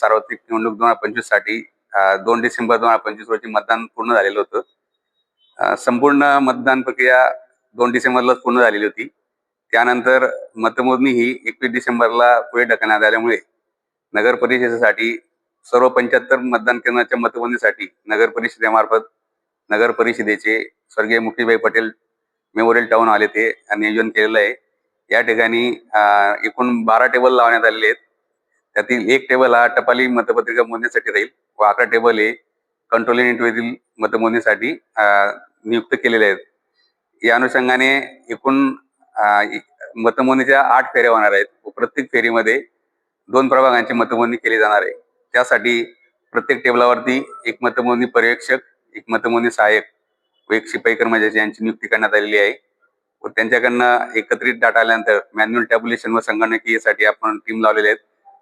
सार्वत्रिक निवडणूक 2025 साठी 2 डिसेंबर 2025 रोजी मतदान पूर्ण झालेलं होतं. संपूर्ण मतदान प्रक्रिया 2 डिसेंबरलाच पूर्ण झालेली होती. त्यानंतर मतमोजणी ही 21 डिसेंबरला पुढे ढकलण्यात आल्यामुळे नगर परिषदेसाठी सर्व 75 मतदान केंद्राच्या मतमोजणीसाठी नगर परिषदेमार्फत नगर परिषदेचे स्वर्गीय मुक्तीबाई पटेल मेमोरियल टाउन हॉल येथे नियोजन केलेलं आहे. या ठिकाणी एकूण 12 टेबल लावण्यात आलेले आहेत. त्यातील एक टेबल हा टपाली मतपत्रिका मोजणीसाठी राहील व 11 टेबल हे कंट्रोलिंग इंटरव्ह्यूतील मतमोजणीसाठी नियुक्त केलेले आहेत. या अनुषंगाने एकूण मतमोजणीच्या 8 फेऱ्या होणार आहेत व प्रत्येक फेरीमध्ये 2 प्रभागांची मतमोजणी केली जाणार आहे. त्यासाठी प्रत्येक टेबलावरती एक मतमोजणी पर्यवेक्षक, एक मतमोजणी सहाय्यक व एक शिपाई कर्मचारी यांची नियुक्ती करण्यात आलेली आहे व त्यांच्याकडनं एकत्रित डाटा आल्यानंतर मॅन्युअल टॅब्युलेशन व संगणकीयसाठी आपण टीम लावलेले आहेत,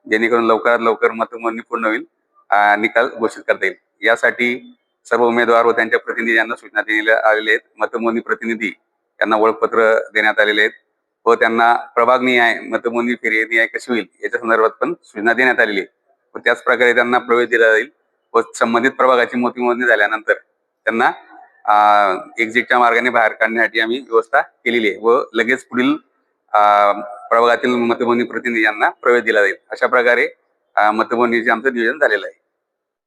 जेणेकरून लवकरात लवकर मतमोजणी पूर्ण होईल, निकाल घोषित करता येईल. यासाठी सर्व उमेदवार व त्यांच्या प्रतिनिधी यांना सूचना देण्यात आलेल्या आहेत. मतमोजणी प्रतिनिधी यांना ओळखपत्र देण्यात आलेले आहेत व त्यांना प्रभाग निहाय मतमोजणी फेरी निहाय कशी होईल याच्या संदर्भात पण सूचना देण्यात आलेली आहे व त्याच प्रकारे त्यांना प्रवेश दिला जाईल व संबंधित प्रभागाची मतमोजणी झाल्यानंतर त्यांना एक्झिटच्या मार्गाने बाहेर काढण्यासाठी आम्ही व्यवस्था केलेली आहे व लगेच पुढील प्रभागातील मतमोजणी प्रतिनिधी यांना प्रवेश दिला जाईल. अशा प्रकारे मतमोजणीचे आमचं नियोजन झालेलं आहे.